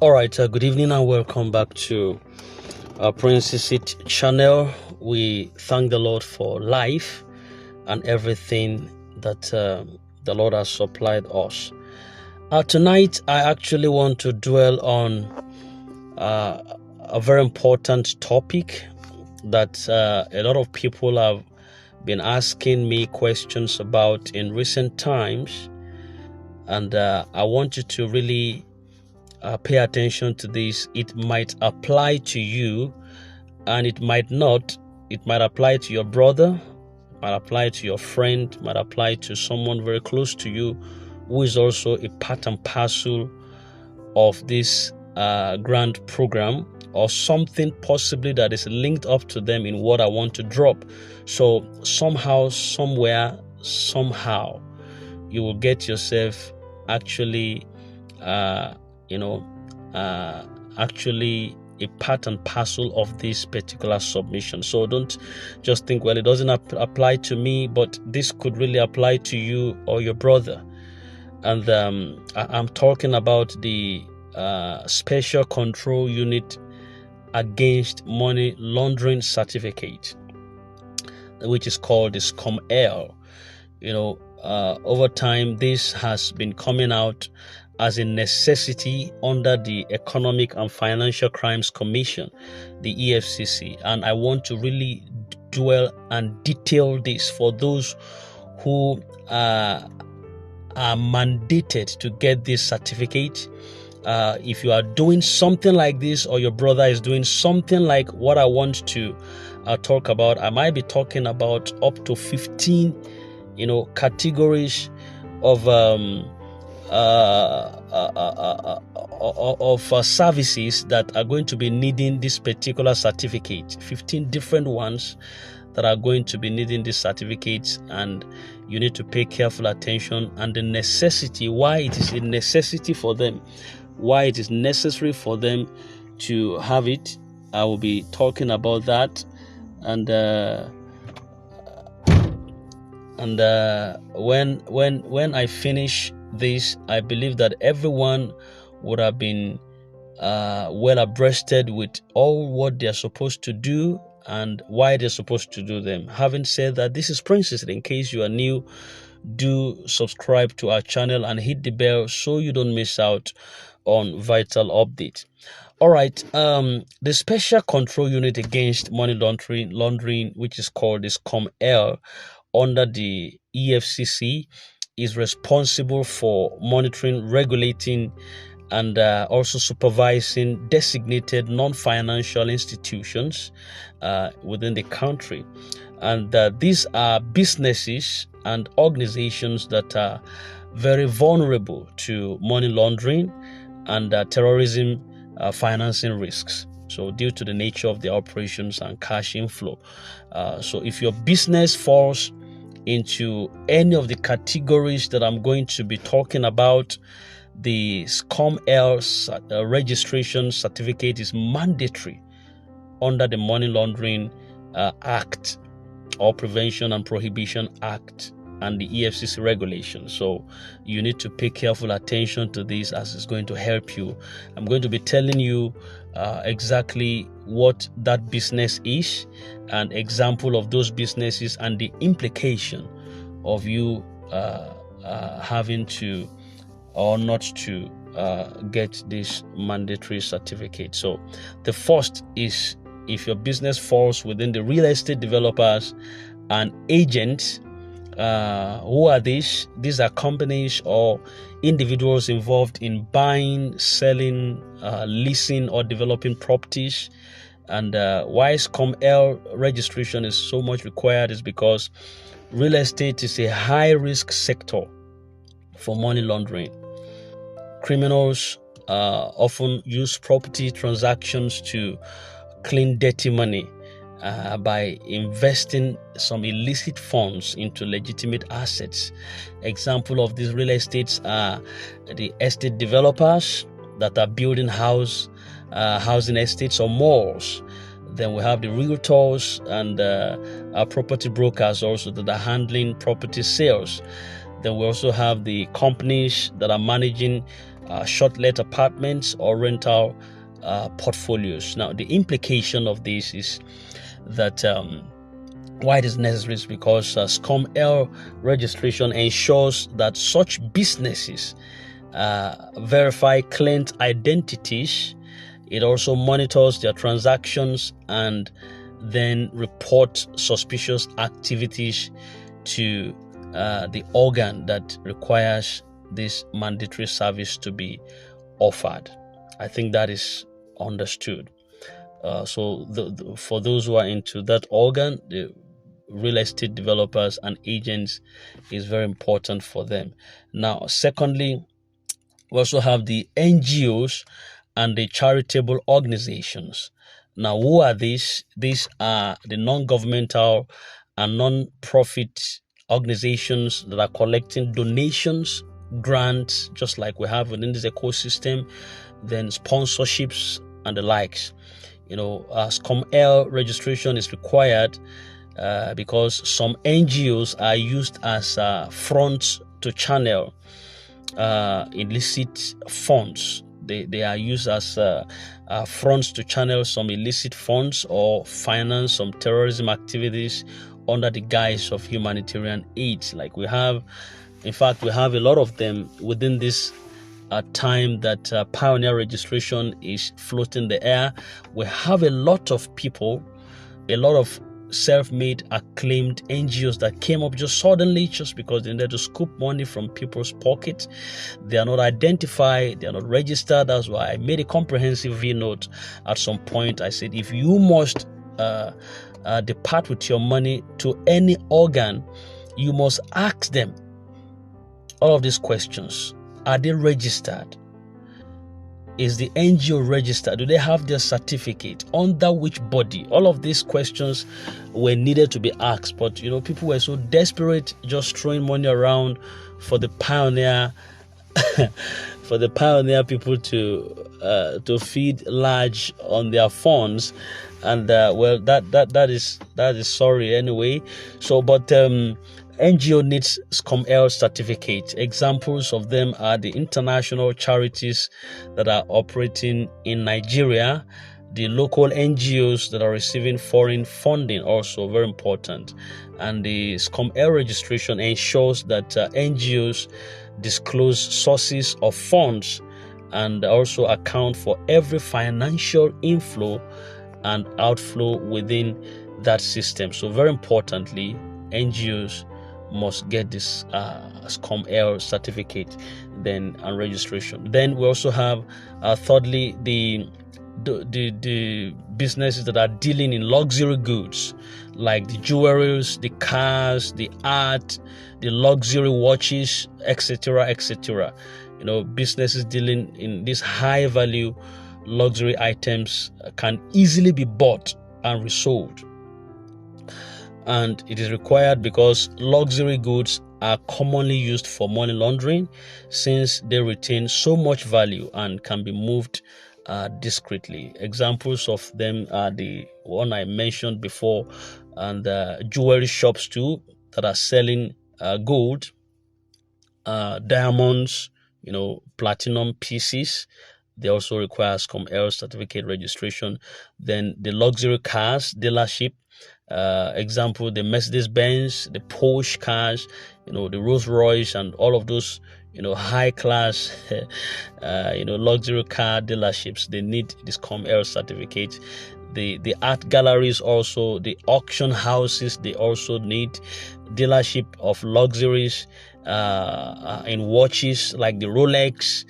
All right, good evening and welcome back to our Prince's Seat channel. We thank the Lord for life and everything that the Lord has supplied us. Tonight, I actually want to dwell on a very important topic that a lot of people have been asking me questions about in recent times. And I want you to really pay attention to this. It might apply to you and it might not. It might apply to your brother, it might apply to your friend, it might apply to someone very close to you who is also a part and parcel of this grand program, or something possibly that is linked up to them in what I want to drop. So somehow, somewhere, somehow, you will get yourself actually actually a part and parcel of this particular submission. So don't just think, well, it doesn't apply to me, but this could really apply to you or your brother. And I'm talking about the Special Control Unit Against Money Laundering Certificate, which is called the Scuml. Over time, this has been coming out as a necessity under the Economic and Financial Crimes Commission, the Efcc. And I want to really dwell and detail this for those who are mandated to get this certificate. If you are doing something like this, or your brother is doing something like what I want to talk about, I might be talking about up to 15 categories of services that are going to be needing this particular certificate. 15 different ones that are going to be needing this certificate, and you need to pay careful attention, and the necessity, why it is a necessity for them, why it is necessary for them to have it. I will be talking about that, and when I finish this, I believe that everyone would have been well abreasted with all what they're supposed to do and why they're supposed to do them. Having said that, this is Princess. In case you are new, do subscribe to our channel and hit the bell so you don't miss out on vital updates. All right, the Special Control Unit Against Money Laundering, which is called the Scuml, under the EFCC, is responsible for monitoring, regulating, and also supervising designated non-financial institutions within the country. And these are businesses and organizations that are very vulnerable to money laundering and terrorism financing risks. So due to the nature of the operations and cash inflow. So if your business falls into any of the categories that I'm going to be talking about, the Scuml registration certificate is mandatory under the Money Laundering Act, or Prevention and Prohibition Act, and the EFCC regulations. So you need to pay careful attention to this, as it's going to help you. I'm going to be telling you exactly what that business is, an example of those businesses, and the implication of you having to or not to get this mandatory certificate. So the first is, if your business falls within the real estate developers and agents. Who are these? These are companies or individuals involved in buying, selling, leasing, or developing properties. And why Scuml registration is so much required is because real estate is a high-risk sector for money laundering. Criminals often use property transactions to clean dirty money by investing some illicit funds into legitimate assets. Example of these real estates are the estate developers that are building housing estates or malls. Then we have the realtors and our property brokers also that are handling property sales. Then we also have the companies that are managing short-let apartments or rental portfolios. Now, the implication of this is that why it is necessary is because Scuml registration ensures that such businesses verify client identities. It also monitors their transactions and then report suspicious activities to the organ that requires this mandatory service to be offered. I think that is understood. So for those who are into that organ, the real estate developers and agents is very important for them. Now, secondly, we also have the NGOs and the charitable organizations. Now, who are these? These are the non-governmental and non-profit organizations that are collecting donations, grants, just like we have within this ecosystem, then sponsorships and the likes. Scuml registration is required because some NGOs are used as fronts to channel illicit funds. They are used as fronts to channel some illicit funds or finance some terrorism activities under the guise of humanitarian aid. Like we have a lot of them within this time that pioneer registration is floating the air. We have a lot of people, a lot of self-made acclaimed NGOs that came up just suddenly just because they needed to scoop money from people's pockets. They are not identified, they are not registered. That's why I made a comprehensive V-note at some point. I said, if you must depart with your money to any organ, you must ask them all of these questions. Are they registered? Is the NGO registered? Do they have their certificate? Under which body? All of these questions were needed to be asked. But people were so desperate, just throwing money around for the pioneer, for the pioneer people to feed large on their funds, and that is sorry anyway. So, but NGO needs Scuml certificate. Examples of them are the international charities that are operating in Nigeria, the local NGOs that are receiving foreign funding, also very important. And the Scuml registration ensures that NGOs disclose sources of funds and also account for every financial inflow and outflow within that system. So very importantly, NGOs must get this Scuml certificate and registration. Then we also have thirdly the businesses that are dealing in luxury goods, like the jewelries, the cars, the art, the luxury watches, etc., etc. Businesses dealing in these high value luxury items can easily be bought and resold. And it is required because luxury goods are commonly used for money laundering, since they retain so much value and can be moved discreetly. Examples of them are the one I mentioned before, and jewelry shops too that are selling gold, diamonds, platinum pieces. They also require Scuml certificate registration. Then the luxury cars dealership, example, the Mercedes-Benz, the Porsche cars, the Rolls-Royce, and all of those, high-class, luxury car dealerships. They need this Scuml certificate. The art galleries also, the auction houses, they also need dealership of luxuries in watches like the Rolex,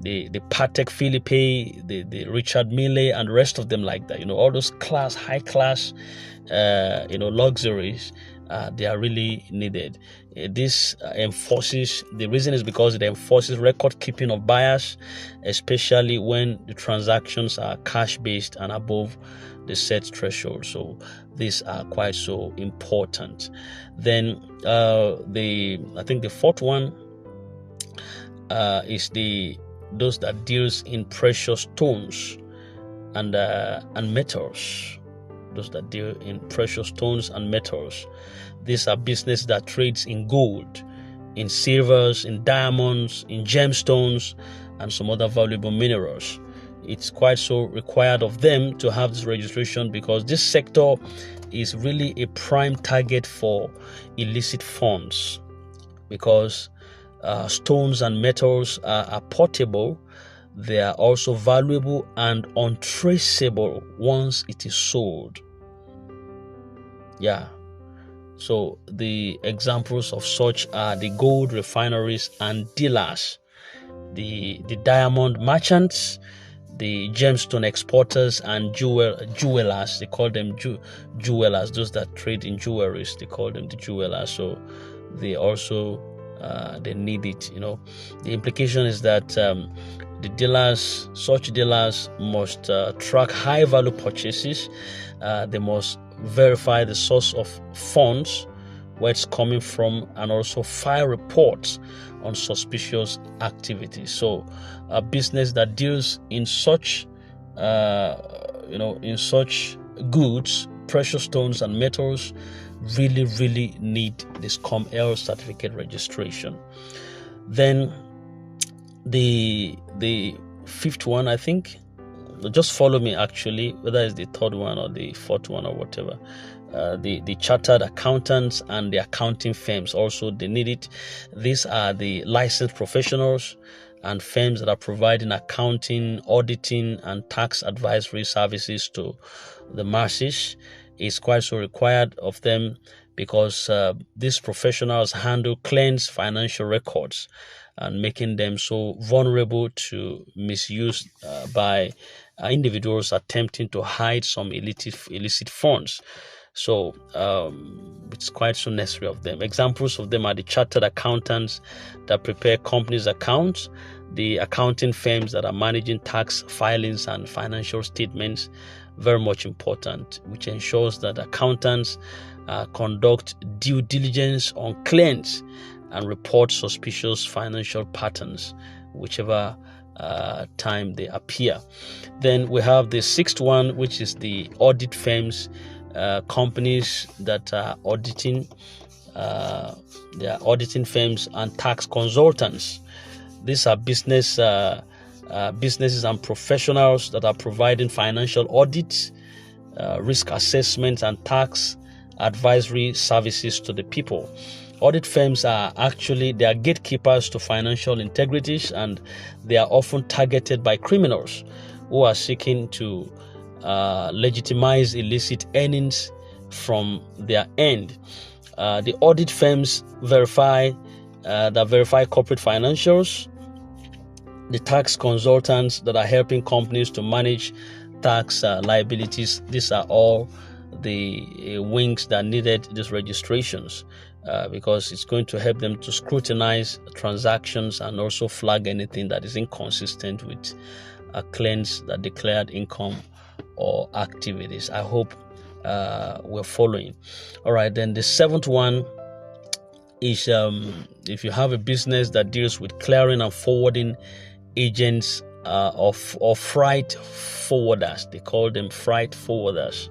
the Patek Philippe, the Richard Mille, and the rest of them like that. All those high class, luxuries, they are really needed. This enforces, the reason is because it enforces record keeping of buyers, especially when the transactions are cash based and above the set threshold. So these are quite so important. Then I think the fourth one is those that deals in precious stones and metals. Those that deal in precious stones and metals. These are business that trades in gold, in silvers, in diamonds, in gemstones, and some other valuable minerals. It's quite so required of them to have this registration because this sector is really a prime target for illicit funds, because stones and metals are portable. They are also valuable and untraceable once it is sold. Yeah. So the examples of such are the gold refineries and dealers, the diamond merchants, the gemstone exporters and jewelers. They call them jewelers. Those that trade in jewelries, they call them the jewelers. So they also they need it. The implication is that such dealers must track high value purchases. They must verify the source of funds, where it's coming from, and also file reports on suspicious activities. So a business that deals in such in such goods, precious stones and metals, really need this Scuml certificate registration. Then the fifth one, I think, just follow me actually, whether it's the third one or the fourth one or whatever. The chartered accountants and the accounting firms also, they need it. These are the licensed professionals and firms that are providing accounting, auditing, and tax advisory services to the masses. It's quite so required of them because these professionals handle clients' financial records and making them so vulnerable to misuse by individuals attempting to hide some illicit funds. So it's quite so necessary of them. Examples of them are the chartered accountants that prepare companies' accounts, the accounting firms that are managing tax filings and financial statements, very much important, which ensures that accountants conduct due diligence on clients and report suspicious financial patterns, whichever time they appear. Then we have the sixth one, which is the audit firms, companies that are auditing. They are auditing firms and tax consultants. These are businesses and professionals that are providing financial audits, risk assessment, and tax advisory services to the people. Audit firms are gatekeepers to financial integrities, and they are often targeted by criminals who are seeking to legitimize illicit earnings from their end. The audit firms verify corporate financials. The tax consultants that are helping companies to manage tax liabilities. These are all the wings that needed these registrations because it's going to help them to scrutinize transactions and also flag anything that is inconsistent with claims that declared income or activities. I hope we're following. All right, then the seventh one is if you have a business that deals with clearing and forwarding agents or freight forwarders. They call them freight forwarders,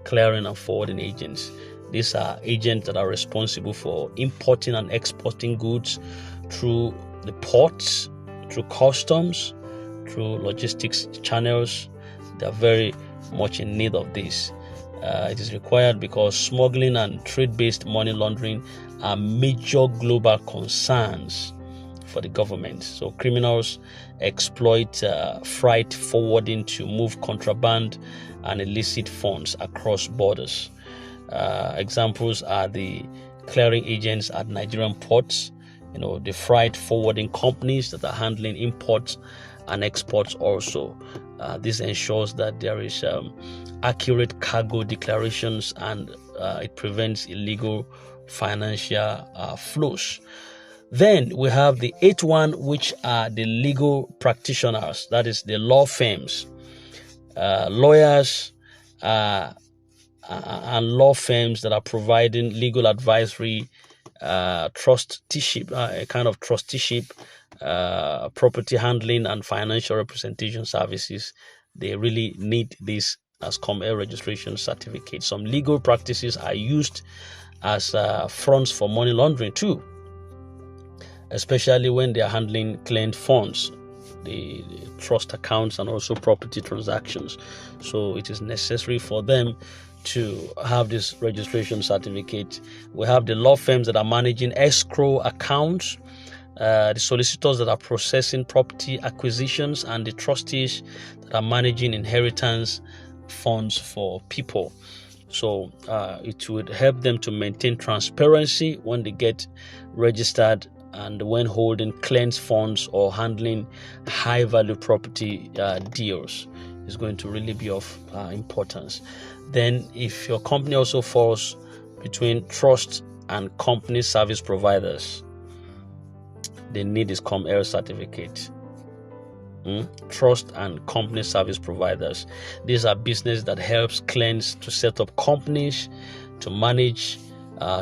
clearing and forwarding agents. These are agents that are responsible for importing and exporting goods through the ports, through customs, through logistics channels. They are very much in need of this. It is required because smuggling and trade-based money laundering are major global concerns for the government. So criminals exploit freight forwarding to move contraband and illicit funds across borders. Examples are the clearing agents at Nigerian ports, the freight forwarding companies that are handling imports and exports also. This ensures that there is accurate cargo declarations and it prevents illegal financial flows. Then we have the eighth one, which are the legal practitioners, that is the law firms, lawyers and law firms that are providing legal advisory, trusteeship, a kind of trusteeship, property handling and financial representation services. They really need this as Scuml registration certificate. Some legal practices are used as fronts for money laundering too. especially when they are handling client funds, the trust accounts, and also property transactions. So it is necessary for them to have this registration certificate. We have the law firms that are managing escrow accounts, the solicitors that are processing property acquisitions, and the trustees that are managing inheritance funds for people. So it would help them to maintain transparency when they get registered and when holding clients' funds or handling high-value property deals. Is going to really be of importance. Then if your company also falls between trust and company service providers, they need this Scuml certificate. Trust and company service providers. These are business that helps clients to set up companies, to manage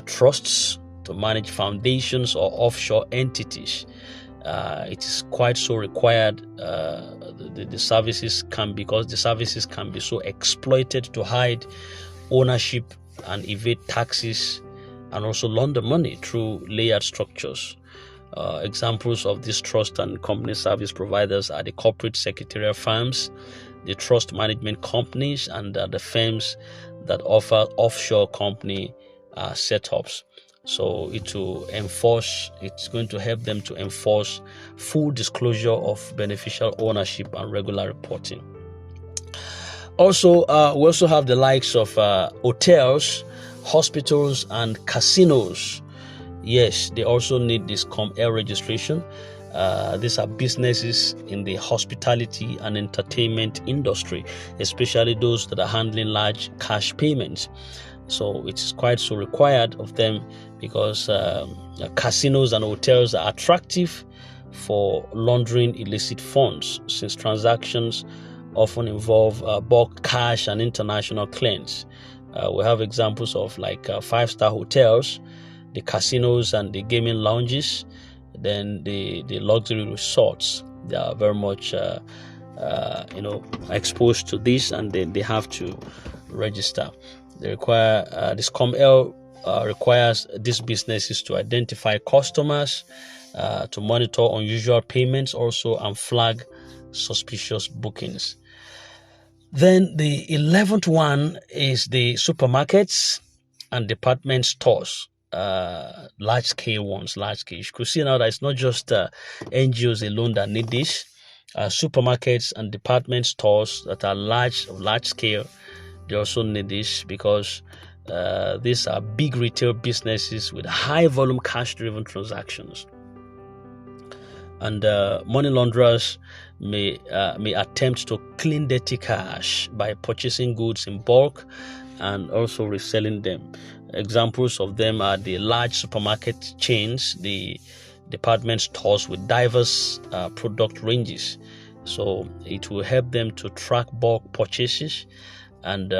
trusts, to manage foundations or offshore entities. It is quite so required. The services can, because the services can be so exploited to hide ownership and evade taxes and also launder money through layered structures. Examples of these trust and company service providers are the corporate secretarial firms, the trust management companies, and the firms that offer offshore company setups. So it's going to help them to enforce full disclosure of beneficial ownership and regular reporting. Also, we also have the likes of hotels, hospitals, and casinos. Yes, they also need this Scuml registration. These are businesses in the hospitality and entertainment industry, especially those that are handling large cash payments. So it's quite so required of them because casinos and hotels are attractive for laundering illicit funds, since transactions often involve bulk cash and international clients. We have examples of like 5-star hotels, the casinos and the gaming lounges, then the luxury resorts. They are very much exposed to this, and then they have to register. They require this Scuml requires these businesses to identify customers, to monitor unusual payments also, and flag suspicious bookings. Then the 11th one is the supermarkets and department stores, large scale ones. You could see now that it's not just NGOs alone that need this. Supermarkets and department stores that are large scale, they also need this because these are big retail businesses with high volume cash driven transactions. And money launderers may attempt to clean dirty cash by purchasing goods in bulk and also reselling them. Examples of them are the large supermarket chains, the department stores with diverse product ranges. So it will help them to track bulk purchases and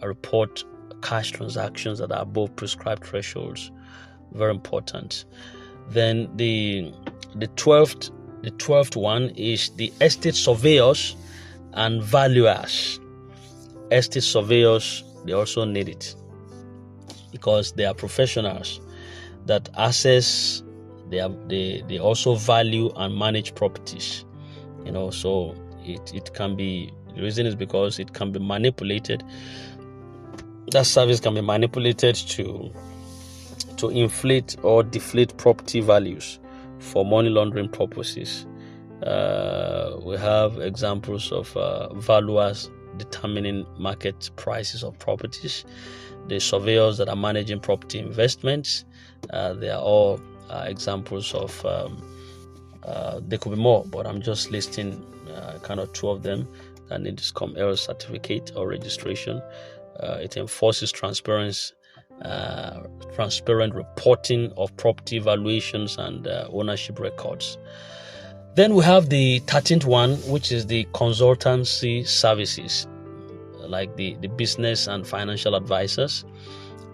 report cash transactions that are above prescribed thresholds. Very important. Then the 12th one is the estate surveyors and valuers. Estate surveyors, they also need it because they are professionals that assess, they also value and manage properties. So it can be, the reason is because it can be manipulated. That service can be manipulated to inflate or deflate property values for money laundering purposes. We have examples of valuers determining market prices of properties, the surveyors that are managing property investments. They are all examples of, there could be more, but I'm just listing kind of 2 of them that need this Scuml certificate or registration. It enforces transparent reporting of property valuations and ownership records. Then we have the 13th one, which is the Consultancy Services, like the business and financial advisors.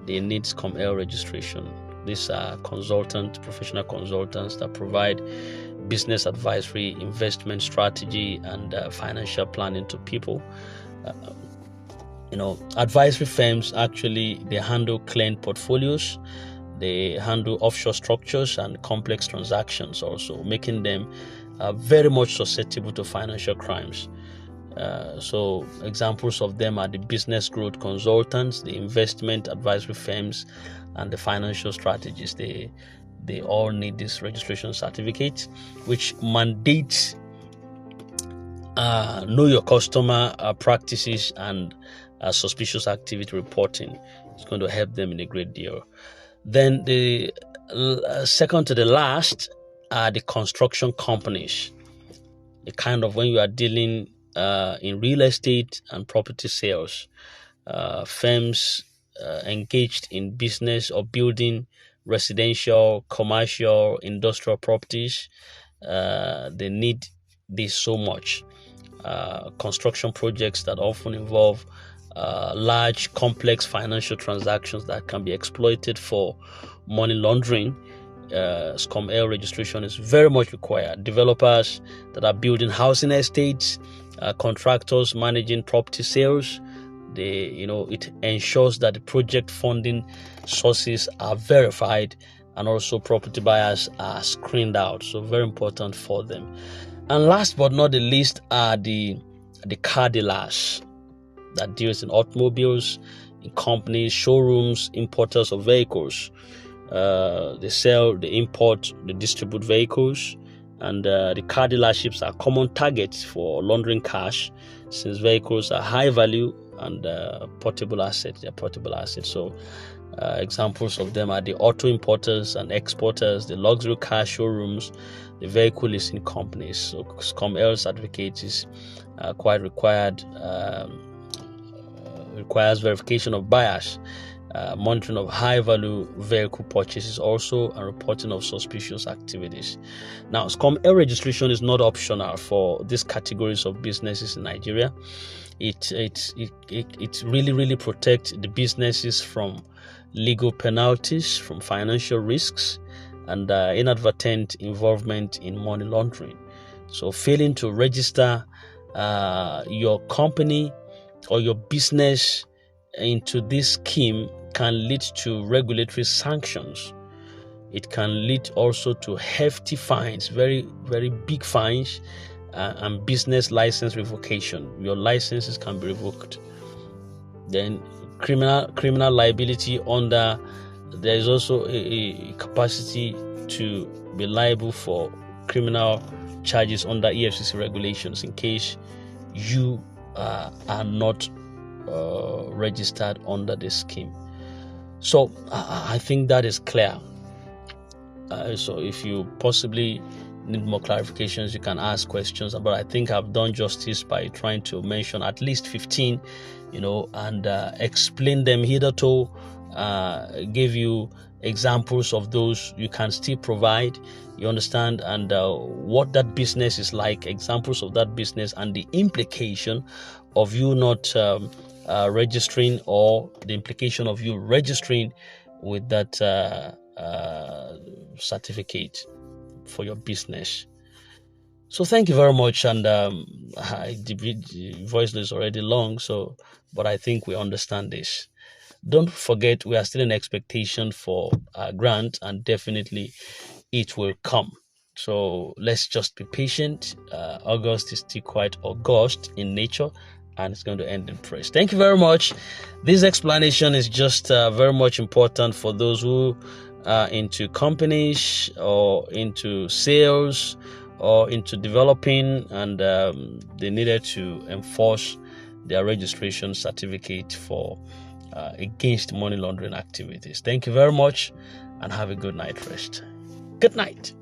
They need Scuml registration. These are professional consultants that provide business advisory, investment strategy, and financial planning to people. Advisory firms, actually, they handle client portfolios, They handle offshore structures and complex transactions also, making them very much susceptible to financial crimes. So examples of them are the business growth consultants, the investment advisory firms, and the financial strategists. They all need this registration certificate, which mandates know your customer practices and suspicious activity reporting. It's going to help them in a great deal. Then the second to the last are the construction companies. The kind of when you are dealing in real estate and property sales, firms engaged in business or building residential, commercial, industrial properties, they need this so much. Construction projects that often involve large, complex financial transactions that can be exploited for money laundering. Scuml registration is very much required. Developers that are building housing estates, contractors managing property sales, it ensures that the project funding sources are verified and also property buyers are screened out. So very important for them. And last but not the least are the car dealers that deals in automobiles, in companies, showrooms, importers of vehicles. They sell, they import, they distribute vehicles, and the car dealerships are common targets for laundering cash, since vehicles are high value and portable assets. They're portable assets. So examples of them are the auto importers and exporters, the luxury car showrooms, the vehicle leasing companies. So Scuml certificate is quite required. Requires verification of buyers, monitoring of high-value vehicle purchases also, and reporting of suspicious activities. Now, Scuml registration is not optional for these categories of businesses in Nigeria. It really protects the businesses from legal penalties, from financial risks, and inadvertent involvement in money laundering. So failing to register your company or your business into this scheme can lead to regulatory sanctions. It can lead also to hefty fines, very, very big fines, and business license revocation. Your licenses can be revoked. Then criminal liability under, there is also a capacity to be liable for criminal charges under EFCC regulations in case you are not registered under the scheme. So I think that is clear. So if you possibly need more clarifications, you can ask questions, but I think I've done justice by trying to mention at least 15, and explain them hitherto, give you examples of those you can still provide, you understand, and what that business is like, examples of that business, and the implication of you not registering, or the implication of you registering with that certificate for your business. So thank you very much, and the voice is already long, but I think we understand this. Don't forget, we are still in expectation for a grant, and definitely it will come. So let's just be patient. August is still quite august in nature, and it's going to end in praise. Thank you very much. This explanation is just very much important for those who are into companies or into sales or into developing, and they needed to enforce their registration certificate for against money laundering activities. Thank you very much, and have a good night rest. Good night.